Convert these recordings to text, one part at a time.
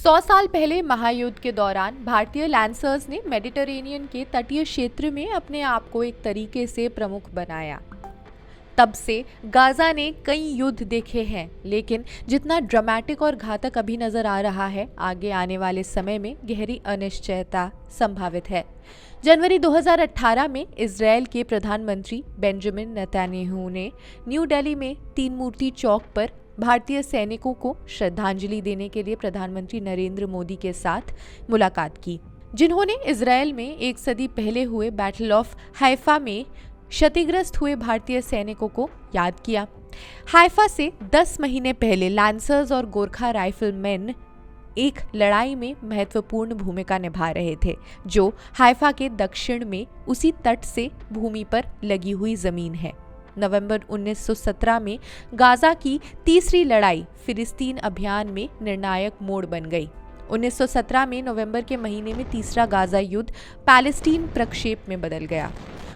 100 साल पहले महायुद्ध के दौरान भारतीय लैंसर्स ने मेडिटरेनियन के तटीय क्षेत्र में अपने आप को एक तरीके से प्रमुख बनाया। तब से गाजा ने कई युद्ध देखे हैं, लेकिन जितना ड्रामेटिक और घातक अभी नजर आ रहा है, आगे आने वाले समय में गहरी अनिश्चयता संभावित है। जनवरी 2018 में इजरायल के प्रधानमंत्री बेंजामिन नेतन्याहू ने न्यू दिल्ली में तीन मूर्ति चौक पर भारतीय सैनिकों को श्रद्धांजलि देने के लिए प्रधानमंत्री नरेंद्र मोदी के साथ मुलाकात की, जिन्होंने इजरायल में एक सदी पहले हुए बैटल ऑफ हाइफा में क्षतिग्रस्त हुए भारतीय सैनिकों को याद किया। हाइफा से 10 महीने पहले लैंसर्स और गोरखा राइफलमैन एक लड़ाई में महत्वपूर्ण भूमिका निभा रहे थे, जो हाइफा के दक्षिण में उसी तट से भूमि पर लगी हुई जमीन है। नवंबर 1917 में गाजा की तीसरी लड़ाई फिलिस्तीन अभियान में निर्णायक मोड़ बन गई। 1917 में नवंबर के महीने में तीसरा गाजा युद्ध पैलेस्टीन प्रक्षेप में बदल गया।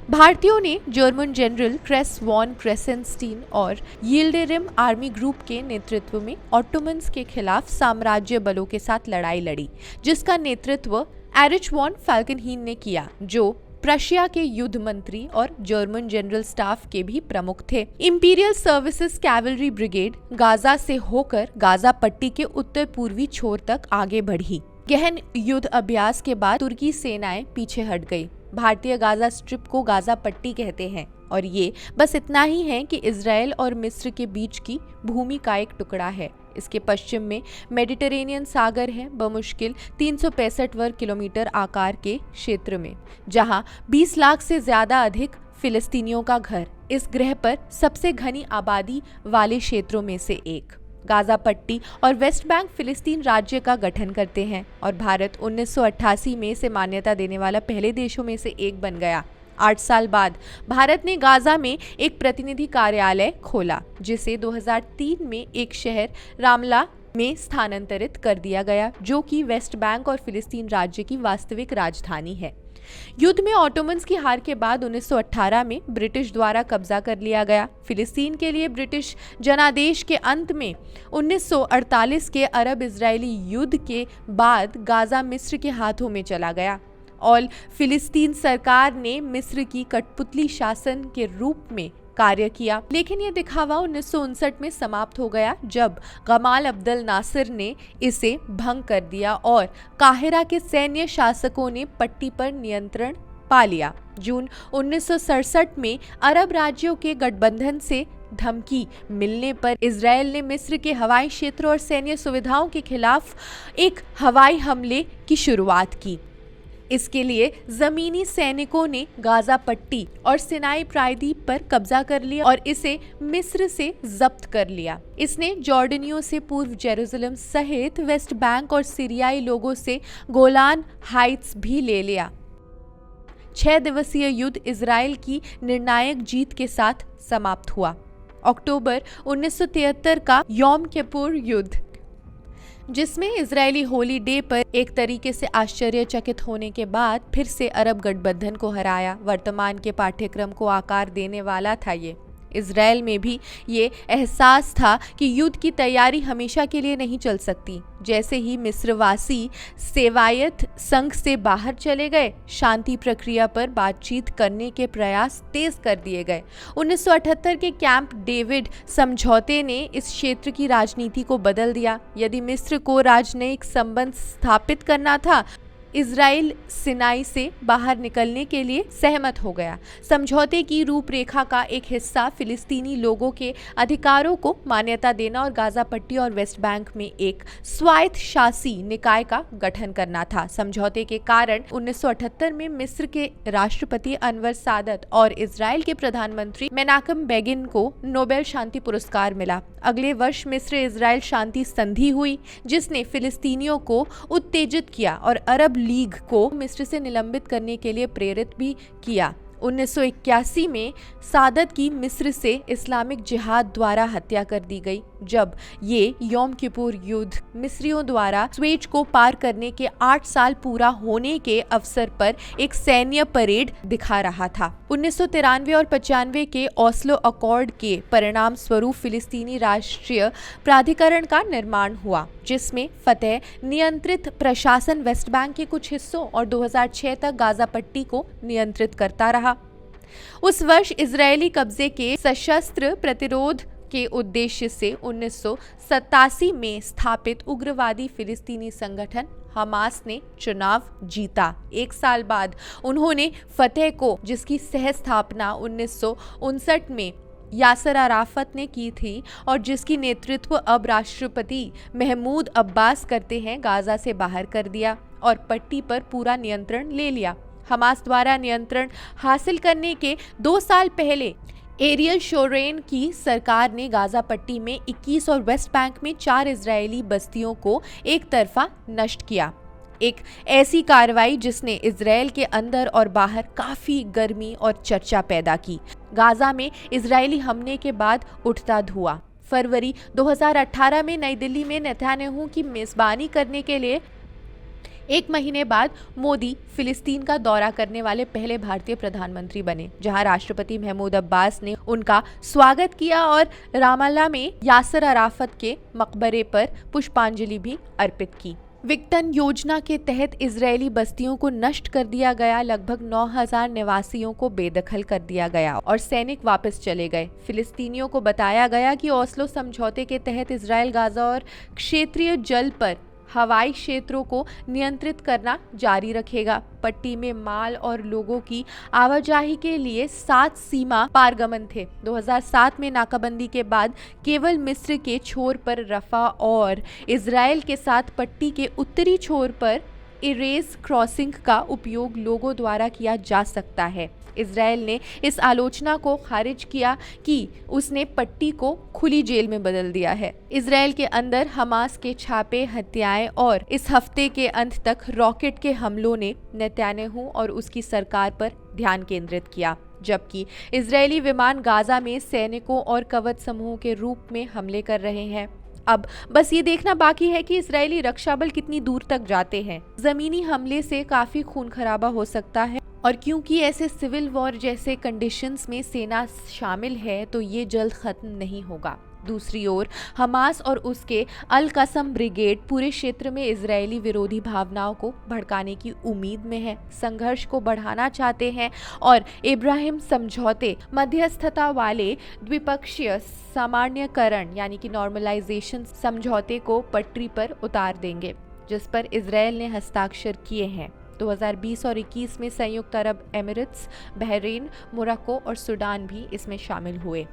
भारतीयों ने जर्मन जनरल क्रेस वॉन क्रेसेनस्टीन और यील्डेरिम आर्मी ग्रुप के नेतृत्व में ऑटोमन्स के खिलाफ साम्राज्य बलों के साथ लड़ाई लड़ी, जिसका नेतृत्व एरिच वॉन फाल्केनहीन ने किया, जो प्रशिया के युद्ध मंत्री और जर्मन जनरल स्टाफ के भी प्रमुख थे। Imperial services cavalry brigade Gaza से होकर गाजा पट्टी के उत्तर पूर्वी छोर तक आगे बढ़ी। गहन युद्ध अभ्यास के बाद तुर्की सेनाएं पीछे हट गई। भारतीय गाजा स्ट्रिप को गाजा पट्टी कहते हैं और ये बस इतना ही है कि इजराइल और मिस्र के बीच की भूमि का एक टुकड़ा है। इसके पश्चिम में मेडिटरेनियन सागर है, बमुश्किल 365 वर्ग किलोमीटर आकार के क्षेत्र में, जहां 20 लाख से ज्यादा अधिक फिलिस्तीनियों का घर इस ग्रह पर सबसे घनी आबादी वाले क्षेत्रों में से एक। गाजा पट्टी और वेस्ट बैंक फिलिस्तीन राज्य का गठन करते हैं और भारत 1988 में इसे मान्यता देने वाला पहले देशों में से एक बन गया। 8 साल बाद भारत ने गाजा में एक प्रतिनिधि कार्यालय खोला, जिसे 2003 में एक शहर रामला में स्थानांतरित कर दिया गया, जो कि वेस्ट बैंक और फिलिस्तीन राज्य की वास्तविक राजधानी है। युद्ध में ऑटोमन्स की हार के बाद 1918 में ब्रिटिश द्वारा कब्जा कर लिया गया। फिलिस्तीन के लिए ब्रिटिश जनादेश के अंत में 1948 के अरब इजरायली युद्ध के बाद गाजा मिस्र के हाथों में चला गया और फिलिस्तीन सरकार ने मिस्र की कठपुतली शासन के रूप में कार्य किया। लेकिन यह दिखावा 1959 में समाप्त हो गया, जब गमाल अब्दुल नासिर ने इसे भंग कर दिया और काहिरा के सैन्य शासकों ने पट्टी पर नियंत्रण पा लिया। जून 1967 में अरब राज्यों के गठबंधन से धमकी मिलने पर इजरायल ने मिस्र के हवाई क्षेत्र और सैन्य सुविधाओं के खिलाफ एक हवाई हमले की शुरुआत की। इसके लिए जमीनी सैनिकों ने गाजा पट्टी और सिनाई प्रायद्वीप पर कब्जा कर लिया और इसे मिस्र से जब्त कर लिया। इसने जॉर्डनियों से पूर्व जेरूसलम सहित वेस्ट बैंक और सीरियाई लोगों से गोलान हाइट्स भी ले लिया। 6 दिवसीय युद्ध इजराइल की निर्णायक जीत के साथ समाप्त हुआ। अक्टूबर 1973 का यौम किपुर युद्ध, जिसमें इजरायली होली डे पर एक तरीके से आश्चर्यचकित होने के बाद फिर से अरब गठबंधन को हराया, वर्तमान के पाठ्यक्रम को आकार देने वाला था। ये इजरायल में भी ये एहसास था कि युद्ध की तैयारी हमेशा के लिए नहीं चल सकती। जैसे ही मिस्रवासी सेवायत संघ से बाहर चले गए, शांति प्रक्रिया पर बातचीत करने के प्रयास तेज कर दिए गए। 1978 के कैंप डेविड समझौते ने इस क्षेत्र की राजनीति को बदल दिया। यदि मिस्र को राजनयिक संबंध स्थापित करना था, इजराइल सिनाई से बाहर निकलने के लिए सहमत हो गया। समझौते की रूपरेखा का एक हिस्सा फिलिस्तीनी लोगों के अधिकारों को मान्यता देना और गाजा पट्टी और वेस्ट बैंक में एक स्वायत्त शासी निकाय का गठन करना था। समझौते के कारण 1978 में मिस्र के राष्ट्रपति अनवर सादत और इजराइल के प्रधानमंत्री मेनाकम बेगिन को नोबेल शांति पुरस्कार मिला। अगले वर्ष मिस्र इजराइल शांति संधि हुई, जिसने फिलिस्तीनियों को उत्तेजित किया और अरब लीग को मिस्र से निलंबित करने के लिए प्रेरित भी किया। 1981 में सादत की मिस्र से इस्लामिक जिहाद द्वारा हत्या कर दी गई, जब ये यौम किपुर युद्ध मिस्रियों द्वारा स्वेज को पार करने के 8 साल पूरा होने के अवसर पर एक सैन्य परेड दिखा रहा था। 1993 और 95 के ओस्लो अकॉर्ड के परिणाम स्वरूप फिलिस्तीनी राष्ट्रीय प्राधिकरण का निर्माण हुआ, जिसमें फतेह नियंत्रित प्रशासन वेस्ट बैंक के कुछ हिस्सों और 2006 तक गाजा पट्टी को नियंत्रित करता रहा। उस वर्ष इजरायली कब्जे के सशस्त्र प्रतिरोध के उद्देश्य से 1987 में स्थापित उग्रवादी फिलिस्तीनी संगठन हमास ने चुनाव जीता। 1 साल बाद उन्होंने फतेह को, जिसकी सह स्थापना 1959 में यासर अराफत ने की थी और जिसकी नेतृत्व अब राष्ट्रपति महमूद अब्बास करते हैं, गाजा से बाहर कर दिया और पट्टी पर पूरा नियंत्रण ले लिया। हमास द्वारा नियंत्रण हासिल करने के 2 साल पहले एरियल शोरेन की सरकार ने गाजा पट्टी में 21 और वेस्ट बैंक में 4 इजरायली बस्तियों को एक तरफा नष्ट किया। एक ऐसी कार्रवाई जिसने इजरायल के अंदर और बाहर काफी गर्मी और चर्चा पैदा की। गाजा में इजरायली हमले के बाद उठता धुआं। फरवरी 2018 में नई दिल्ली में नेतन्याहू की मेजबानी करने के लिए 1 महीने बाद मोदी फिलिस्तीन का दौरा करने वाले पहले भारतीय प्रधानमंत्री बने, जहां राष्ट्रपति महमूद अब्बास ने उनका स्वागत किया और रामल्ला में यासर अराफत के मकबरे पर पुष्पांजलि भी अर्पित की। विघटन योजना के तहत इजरायली बस्तियों को नष्ट कर दिया गया, लगभग 9,000 निवासियों को बेदखल कर दिया गया और सैनिक वापस चले गए। फिलिस्तीनियों को बताया गया कि ओस्लो समझौते के तहत इजरायल गाजा और क्षेत्रीय जल पर हवाई क्षेत्रों को नियंत्रित करना जारी रखेगा। पट्टी में माल और लोगों की आवाजाही के लिए 7 सीमा पारगमन थे। 2007 में नाकाबंदी के बाद केवल मिस्र के छोर पर रफा और इजरायल के साथ पट्टी के उत्तरी छोर पर इरेज क्रॉसिंग का उपयोग लोगों द्वारा किया जा सकता है। इजरायल ने इस आलोचना को खारिज किया कि उसने पट्टी को खुली जेल में बदल दिया है। इजरायल के अंदर हमास के छापे, हत्याएं और इस हफ्ते के अंत तक रॉकेट के हमलों ने नेतन्याहू और उसकी सरकार पर ध्यान केंद्रित किया, जबकि इजरायली विमान गाजा में सैनिकों और कवच समूहों के रूप में हमले कर रहे हैं। अब बस ये देखना बाकी है कि इजरायली रक्षा बल कितनी दूर तक जाते हैं। जमीनी हमले से काफी खून खराबा हो सकता है और क्योंकि ऐसे सिविल वॉर जैसे कंडीशंस में सेना शामिल है तो ये जल्द खत्म नहीं होगा। दूसरी ओर हमास और उसके अल कसम ब्रिगेड पूरे क्षेत्र में इजरायली विरोधी भावनाओं को भड़काने की उम्मीद में है, संघर्ष को बढ़ाना चाहते हैं और इब्राहिम समझौते, मध्यस्थता वाले द्विपक्षीय सामान्यकरण यानी कि नॉर्मलाइजेशन समझौते को पटरी पर उतार देंगे, जिस पर इजरायल ने हस्ताक्षर किए हैं। 2020 और 21 में संयुक्त अरब एमिरेट्स, बहरीन, मोरक्को और सूडान भी इसमें शामिल हुए।